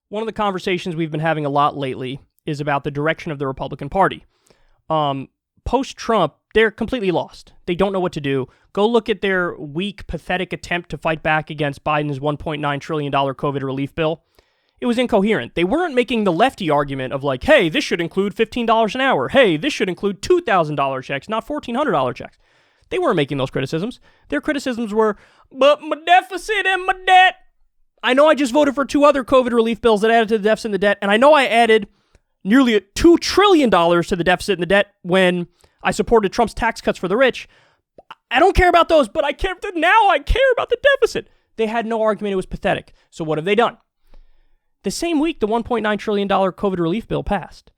one of the conversations we've been having a lot lately is about the direction of the Republican Party. Post-Trump, they're completely lost. They don't know what to do. Go look at their weak, pathetic attempt to fight back against Biden's $1.9 trillion COVID relief bill. It was incoherent. They weren't making the lefty argument of like, hey, this should include $15 an hour. Hey, this should include $2,000 checks, not $1,400 checks. They weren't making those criticisms. Their criticisms were, but my deficit and my debt. I know I just voted for 2 other COVID relief bills that added to the deficit and the debt, and I know I added nearly $2 trillion to the deficit and the debt when I supported Trump's tax cuts for the rich. I don't care about those, but I care about the deficit. They had no argument. It was pathetic. So what have they done? The same week the $1.9 trillion COVID relief bill passed,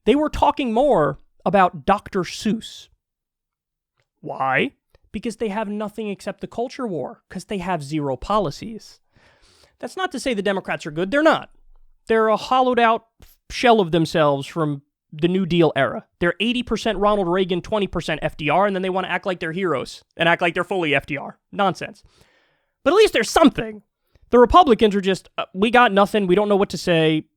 they were talking more about Dr. Seuss. Why? Because they have nothing except the culture war, because they have zero policies. That's not to say the Democrats are good. They're not. They're a hollowed out shell of themselves from the New Deal era. They're 80% Ronald Reagan, 20% FDR, and then they want to act like they're heroes and act like they're fully FDR. Nonsense. But at least there's something. The Republicans are just, we got nothing, we don't know what to say,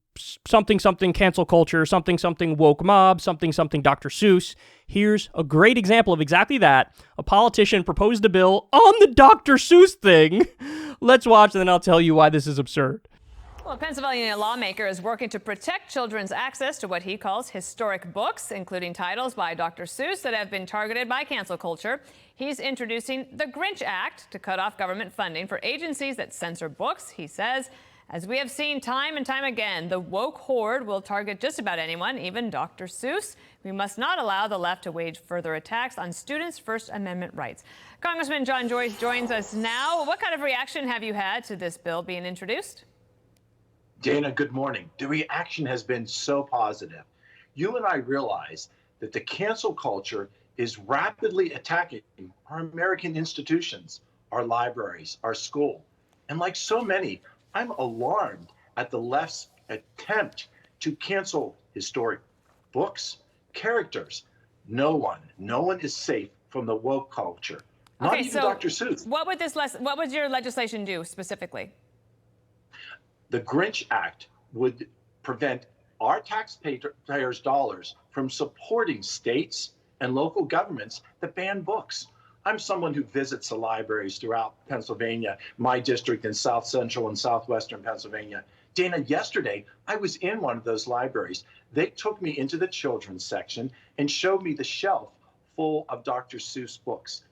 something, cancel culture, something, woke mob, something, Dr. Seuss. Here's a great example of exactly that. A politician proposed a bill on the Dr. Seuss thing. Let's watch, and then I'll tell you why this is absurd. Well, a Pennsylvania lawmaker is working to protect children's access to what he calls historic books, including titles by Dr. Seuss that have been targeted by cancel culture. He's introducing the Grinch Act to cut off government funding for agencies that censor books. He says, as we have seen time and time again, the woke horde will target just about anyone, even Dr. Seuss. We must not allow the left to wage further attacks on students' First Amendment rights. Congressman John Joyce joins us now. What kind of reaction have you had to this bill being introduced? Dana, good morning. The reaction has been so positive. You and I realize that the cancel culture is rapidly attacking our American institutions, our libraries, our school. And like so many, I'm alarmed at the left's attempt to cancel historic books, characters. No one is safe from the woke culture. Not even Dr. Seuss. What would your legislation do specifically? The Grinch Act would prevent our taxpayers' dollars from supporting states and local governments that ban books. I'm someone who visits the libraries throughout Pennsylvania, my district in South Central and Southwestern Pennsylvania. Dana, yesterday, I was in one of those libraries. They took me into the children's section and showed me the shelf full of Dr. Seuss books.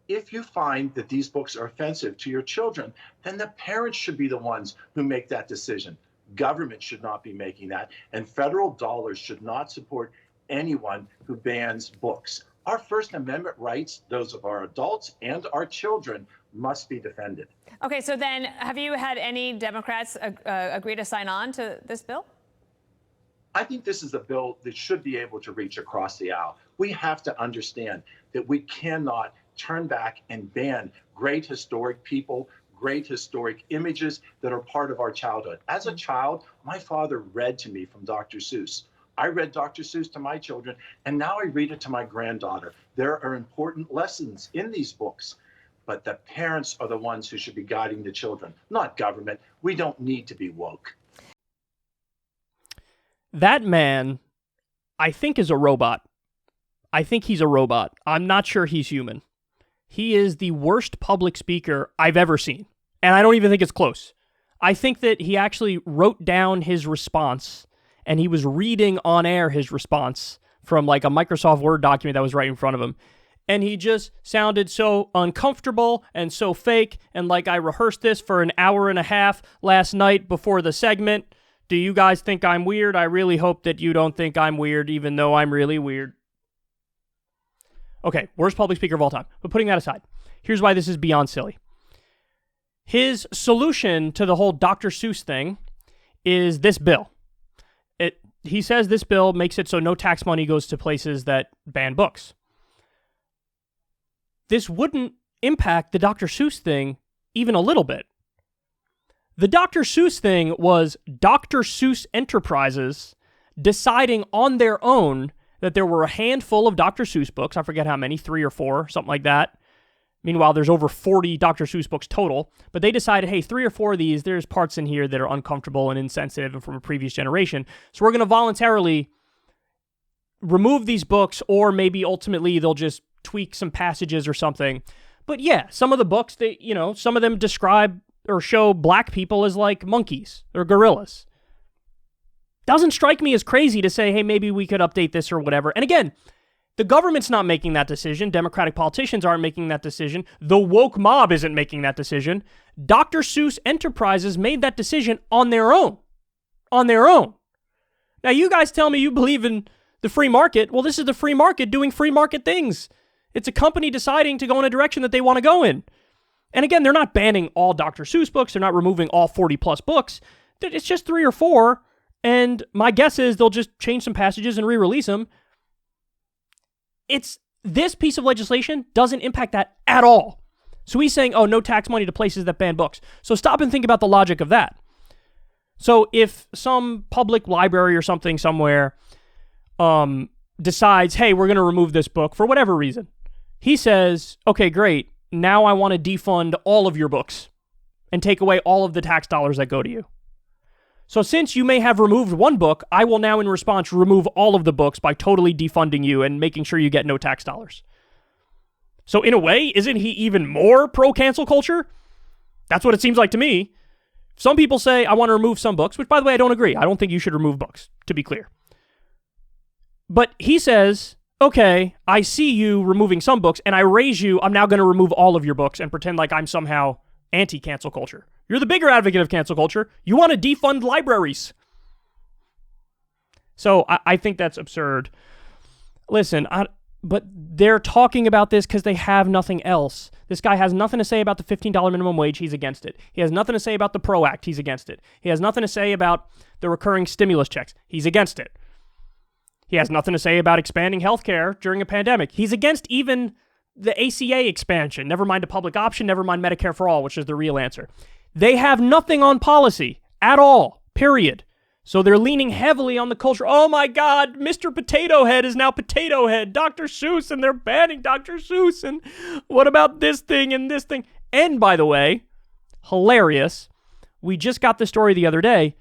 If you find that these books are offensive to your children, then the parents should be the ones who make that decision. Government should not be making that, and federal dollars should not support anyone who bans books. Our First Amendment rights, those of our adults and our children, must be defended. Okay, so then have you had any Democrats agree to sign on to this bill? I think this is a bill that should be able to reach across the aisle. We have to understand that we cannot turn back and ban great historic people, great historic images that are part of our childhood. As a child, my father read to me from Dr. Seuss. I read Dr. Seuss to my children, and now I read it to my granddaughter. There are important lessons in these books, but the parents are the ones who should be guiding the children, not government. We don't need to be woke. That man, I think, is a robot. I think he's a robot. I'm not sure he's human. He is the worst public speaker I've ever seen, and I don't even think it's close. I think that he actually wrote down his response, and he was reading on air his response from like a Microsoft Word document that was right in front of him, and he just sounded so uncomfortable and so fake, and like I rehearsed this for an hour and a half last night before the segment. Do you guys think I'm weird? I really hope that you don't think I'm weird, even though I'm really weird. Okay, worst public speaker of all time. But putting that aside, here's why this is beyond silly. His solution to the whole Dr. Seuss thing is this bill. He says this bill makes it so no tax money goes to places that ban books. This wouldn't impact the Dr. Seuss thing even a little bit. The Dr. Seuss thing was Dr. Seuss Enterprises deciding on their own that there were a handful of Dr. Seuss books. I forget how many, 3 or 4, something like that. Meanwhile, there's over 40 Dr. Seuss books total, but they decided, hey, 3 or 4 of these, there's parts in here that are uncomfortable and insensitive and from a previous generation. So we're going to voluntarily remove these books, or maybe ultimately they'll just tweak some passages or something. But yeah, some of the books, some of them describe or show black people as like monkeys or gorillas. Doesn't strike me as crazy to say, hey, maybe we could update this or whatever. And again, the government's not making that decision. Democratic politicians aren't making that decision. The woke mob isn't making that decision. Dr. Seuss Enterprises made that decision on their own. On their own. Now, you guys tell me you believe in the free market. Well, this is the free market doing free market things. It's a company deciding to go in a direction that they want to go in. And again, they're not banning all Dr. Seuss books. They're not removing all 40 plus books. It's just 3 or 4. And my guess is they'll just change some passages and re-release them. This piece of legislation doesn't impact that at all. So he's saying, oh, no tax money to places that ban books. So stop and think about the logic of that. So if some public library or something somewhere decides, hey, we're going to remove this book for whatever reason, he says, okay, great. Now I want to defund all of your books and take away all of the tax dollars that go to you. So since you may have removed one book, I will now in response remove all of the books by totally defunding you and making sure you get no tax dollars. So in a way, isn't he even more pro-cancel culture? That's what it seems like to me. Some people say, I want to remove some books, which by the way, I don't agree. I don't think you should remove books, to be clear. But he says, okay, I see you removing some books and I raise you, I'm now going to remove all of your books and pretend like I'm somehow anti-cancel culture. You're the bigger advocate of cancel culture. You want to defund libraries. So I think that's absurd. Listen, but they're talking about this because they have nothing else. This guy has nothing to say about the $15 minimum wage. He's against it. He has nothing to say about the PRO Act. He's against it. He has nothing to say about the recurring stimulus checks. He's against it. He has nothing to say about expanding healthcare during a pandemic. He's against even the ACA expansion. Never mind a public option. Never mind Medicare for all, which is the real answer. They have nothing on policy at all, period. So they're leaning heavily on the culture. Oh my God, Mr. Potato Head is now Potato Head, Dr. Seuss, and they're banning Dr. Seuss, and what about this thing and this thing? And by the way, hilarious, we just got the story the other day,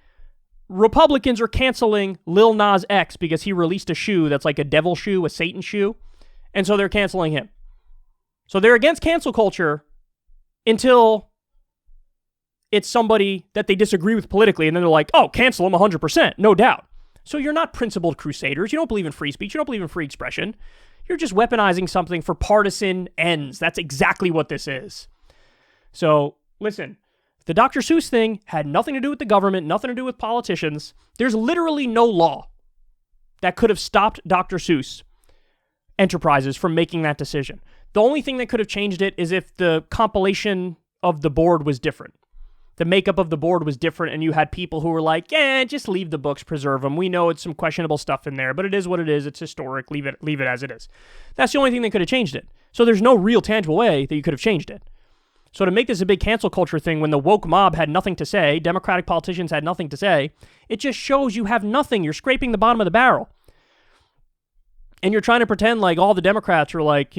Republicans are canceling Lil Nas X because he released a shoe that's like a devil shoe, a Satan shoe, and so they're canceling him. So they're against cancel culture until it's somebody that they disagree with politically, and then they're like, oh, cancel them 100%, no doubt. So you're not principled crusaders. You don't believe in free speech. You don't believe in free expression. You're just weaponizing something for partisan ends. That's exactly what this is. So listen, the Dr. Seuss thing had nothing to do with the government, nothing to do with politicians. There's literally no law that could have stopped Dr. Seuss Enterprises from making that decision. The only thing that could have changed it is if the compilation of the board was different. The makeup of the board was different, and you had people who were like, yeah, just leave the books, preserve them. We know it's some questionable stuff in there, but it is what it is. It's historic. Leave it as it is. That's the only thing that could have changed it. So there's no real tangible way that you could have changed it. So to make this a big cancel culture thing when the woke mob had nothing to say, Democratic politicians had nothing to say, it just shows you have nothing. You're scraping the bottom of the barrel. And you're trying to pretend like all the Democrats are like,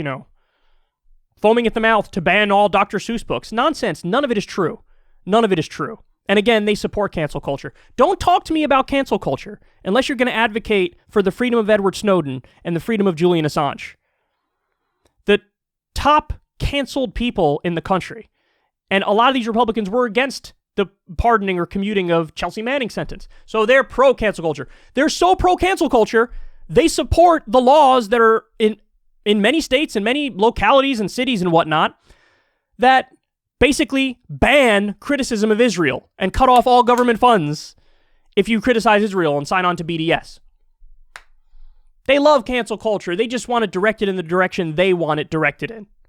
foaming at the mouth to ban all Dr. Seuss books. Nonsense. None of it is true. None of it is true. And again, they support cancel culture. Don't talk to me about cancel culture unless you're going to advocate for the freedom of Edward Snowden and the freedom of Julian Assange. The top canceled people in the country. And a lot of these Republicans were against the pardoning or commuting of Chelsea Manning's sentence. So they're pro-cancel culture. They're so pro-cancel culture, they support the laws that are in many states and many localities and cities and whatnot that basically ban criticism of Israel and cut off all government funds if you criticize Israel and sign on to BDS. They love cancel culture. They just want it directed in the direction they want it directed in.